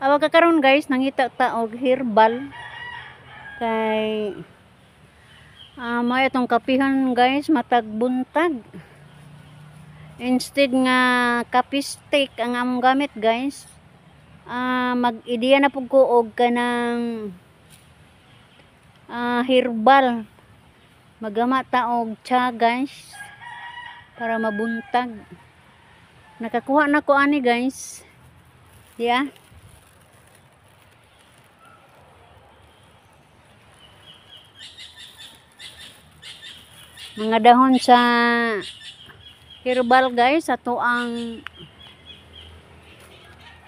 Awag ka karon guys, nangita ta og herbal kay may itong kapihan guys, matag buntag. Instead nga kape stick ang among gamit guys, mag-ideya na pug ko og kanang herbal. Magama ta og cha guys para mabuntag. Nakakuha na ko ani guys. Yeah. Mga dahon sa herbal guys, ato ang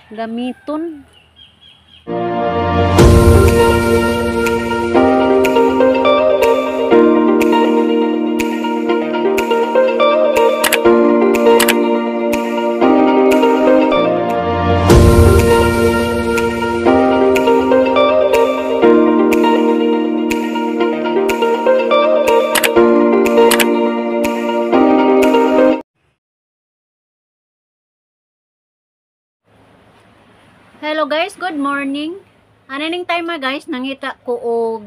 gamiton. Hello guys, good morning. Ananing time guys, nangita ko og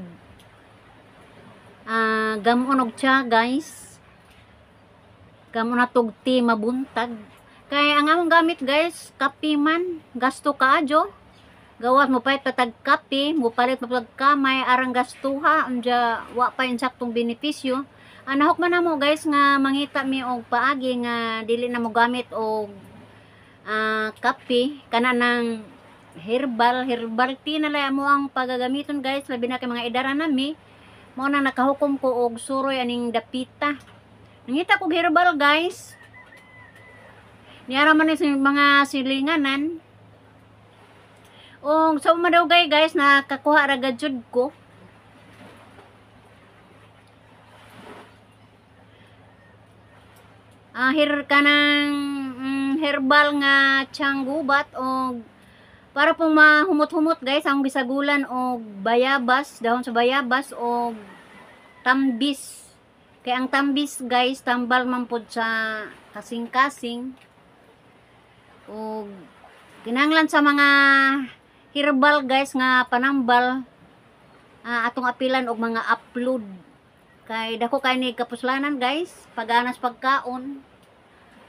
gamon og cha guys. Gamon na tog tea mabuntag. Kay ang among gamit guys, kape man, gasto kaadyo. Gawas mo pait patag kape, mo palit patag kamay arang gastuha unya wa pa insaktong benepisyo. Anahok man namo guys nga mangita mi og paagi nga dili na mo gamit og kape kana nang herbal tea na lang mo ang pagagamiton guys, labi na kay mga edara nami mo nang nakahukom ko og suroy aning dapita. Nangita ko herbal guys, niara man ni mga silinganan o sa umadaw guys nakakuha ra jud ko. Kanang herbal nga tiyang gubat o para pong mahumot-humot guys ang bisagulan o bayabas, dahon sa bayabas o tambis. Kaya ang tambis guys, tambal man pod sa kasing-kasing. O kinahanglan sa mga herbal guys nga panambal, atong apilan og mga upload. Kay dako kay ni kapuslanan guys, paganas pagkaon.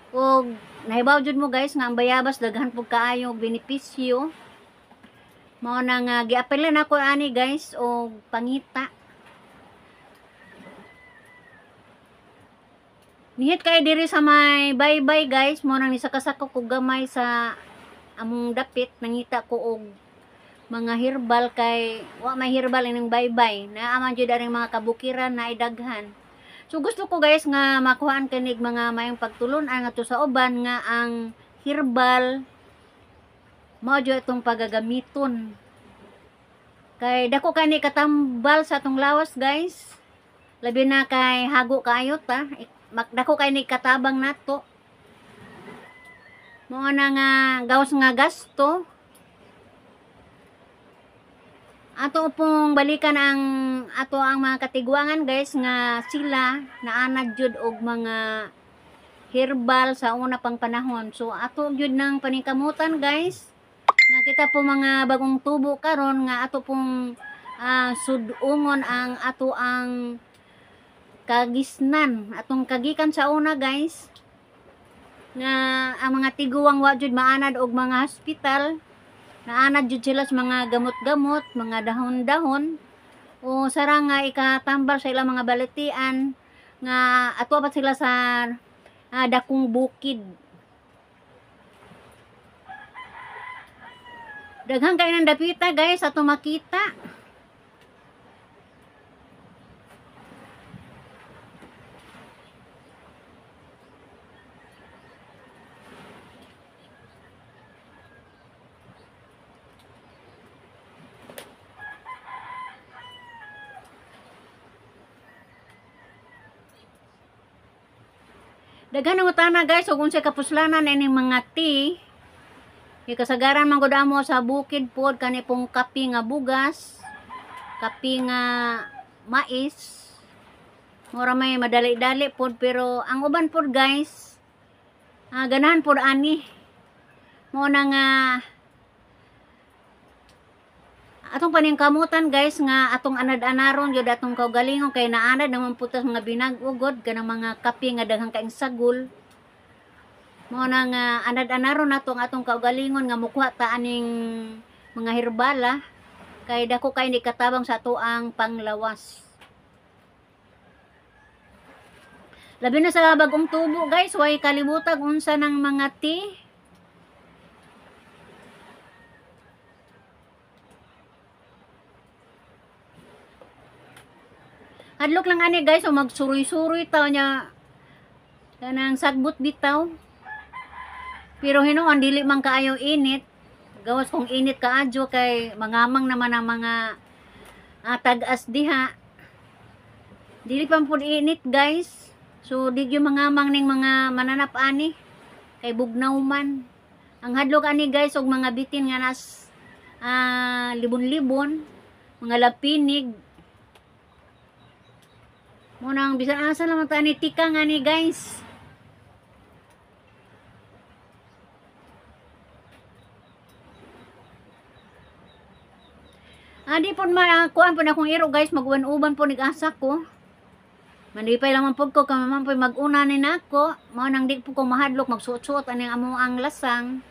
O nahibaw jud mo guys nga ang bayabas daghan pug kaayo benepisyo. Mao na nga giapelan ako ani guys og pangita. Nihit kay diri sa may baybay guys, mo nang nisakasako ko gamay sa among dapit, nangita ko og mga herbal kay wa may herbal ining baybay. Naaman jud aring mga kabukiran na idaghan. So gusto ko guys nga makuhaan kanig mga mayong pagtulon-an nga sa uban nga ang herbal mao jud itong pagagamiton. Kay dako kani katambal sa atong lawas guys. Labi na kay hago kaayo ta. Dako kay ni katabang nato. Mao na nga gawas nga gasto. Ato pong balikan ang mga katiguangan guys nga sila naanad jud og mga herbal sa una pang panahon. So ato jud nang paningkamutan guys. Nga kita po mga bagong tubo karon nga ato pong sudungon ang ato ang kagisnan, atong kagikan sa una guys. Nga ang mga tiguang wa jud maanad og mga hospital. Naanad jud sila sa mga gamot-gamot, mga dahon-dahon o sarang nga ikatambal sa ilang mga balitian nga ato pa sila sa dakong bukid. Daghang kay nang dapita guys ato makita. Daghan ang utana guys, ug unsay kapuslanan ining mga tea. Kasagaran man gud amo sa bukid pod kani pong kape nga bugas, kape nga mais. Mura may madali-dali pod pero ang uban pod guys, ganahan pod ani. Mo na nga atong paningkamutan guys nga atong anad-anaron gyud atong kaugalingon kay naanad naman putas mga binag-ugod kanang mga kape nga daghang kaing sagol. Mao na nga anad-anaron nato ang atong kaugalingon nga mukuha ta aning mga herbala kay dako kay ni katabang sa ato ang panglawas. Labi na sa bagong tubo guys, way kalibutag unsa ng mga tea. Hadlok lang ani guys, o magsuroy-suroy taw nya kanang sagbot bitaw. Pero hinuon dili man kaayo init. Gawas kung init kaadyo kay mangamang naman ang mga tag-as diha. Dili pa pud init guys. So di gyud mangamang ning mga mananap ani kay bugnaw man. Ang hadlok ani guys og mga bitin nga nas libon-libon, mga lapinig. Mo nang bisan asa naman ta ni tika nga ni guys. Di po kuan po na akong iro guys, mag-uban po nig-asa ko. Manipay lang man po ko, kamaman po mag-una ni nako. Mao nang di po ko mahadlok, magsuot-suot ani amo ang lasang.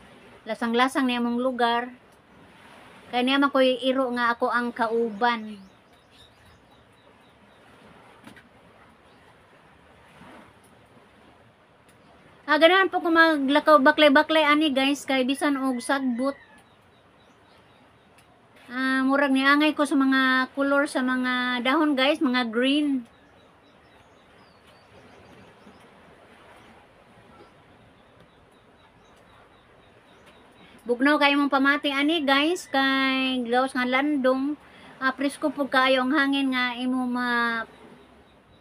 Lasang-lasang ni among lugar. Kaya niya man ko iro nga ako ang kauban. Ganahan po ko maglakaw baklay-baklay ani guys, kay bisan og sagbot. Murag niangay ko sa mga color sa mga dahon guys, mga green. Bugnaw kayo mong pamati ani guys, kay gawas nga landong. Presko po kayo ang hangin nga imo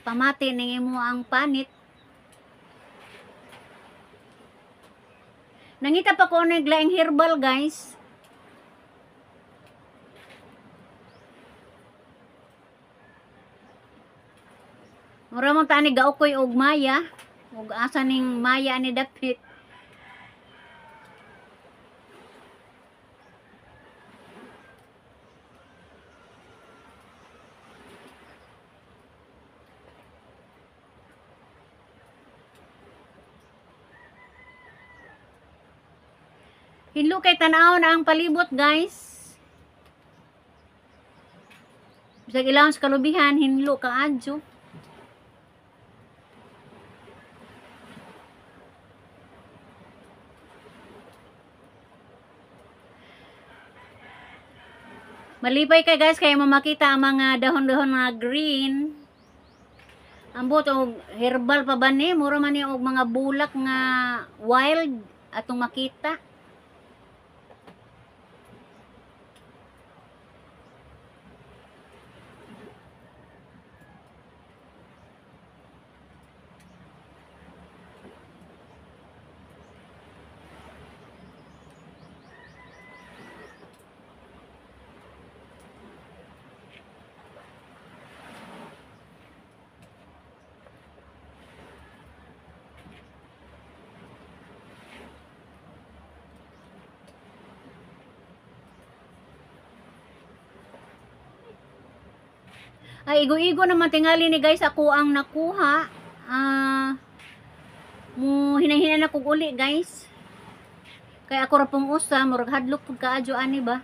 pamati ning imo ang panit. Nangita pa ko naglaing herbal guys. Mura mong tani gaukoy og maya. Og asa ning maya ni dapit. Hinlo kay tanaw na ang palibot guys. Bisag ilawon sa kalubihan, hinlo ka adyo. Malipay kay guys, kaya mamakita ang mga dahon-dahon na green. Ambot og herbal pa ba ni? Mura man ni og mga bulak nga wild atong makita. Ay, igo-igo naman tingali ni guys, ako ang nakuha. Hinahinan ako uli guys. Kaya ako ra pong usa, murag hadlok pud kaadyo ani ba?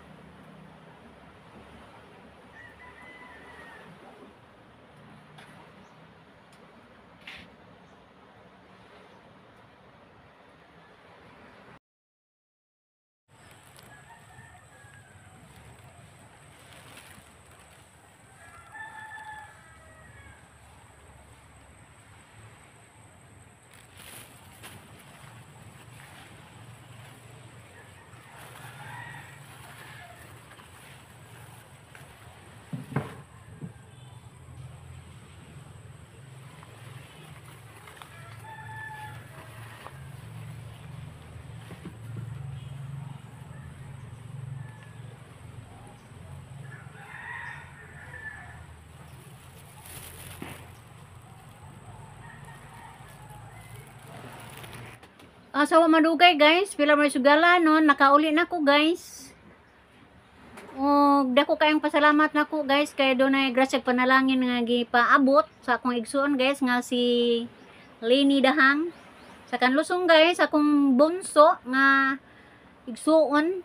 Sawa madugay guys, pila may sugala no, nakauli na ko guys. Og dako kayong pasalamat nako guys kay dunay grasya panalangin nga gipaabot sa akong igsuon guys nga si Leni Dahang. Sa Kanlusong guys, akong bunso nga igsuon.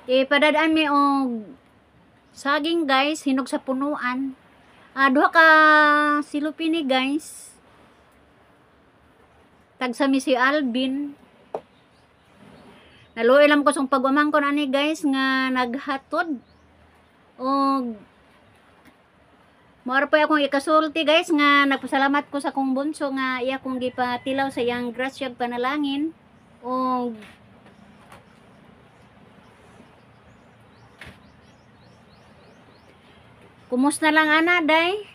Padadaan mi og saging guys, hinog sa punuan. Duha ka silupini guys. Tagsa mi si Alvin. Naluoy lang ko sung pagwamang ko ani guys nga naghatod. Og mao po akong ikasulti guys nga nagpasalamat ko sa akong bunso nga iya kong gipatilaw sa iyang grasya panalangin. Og kumusta lang ana day?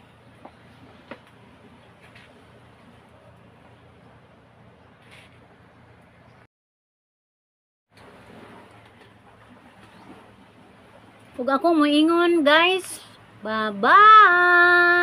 Ug ako moingon guys. Bye-bye!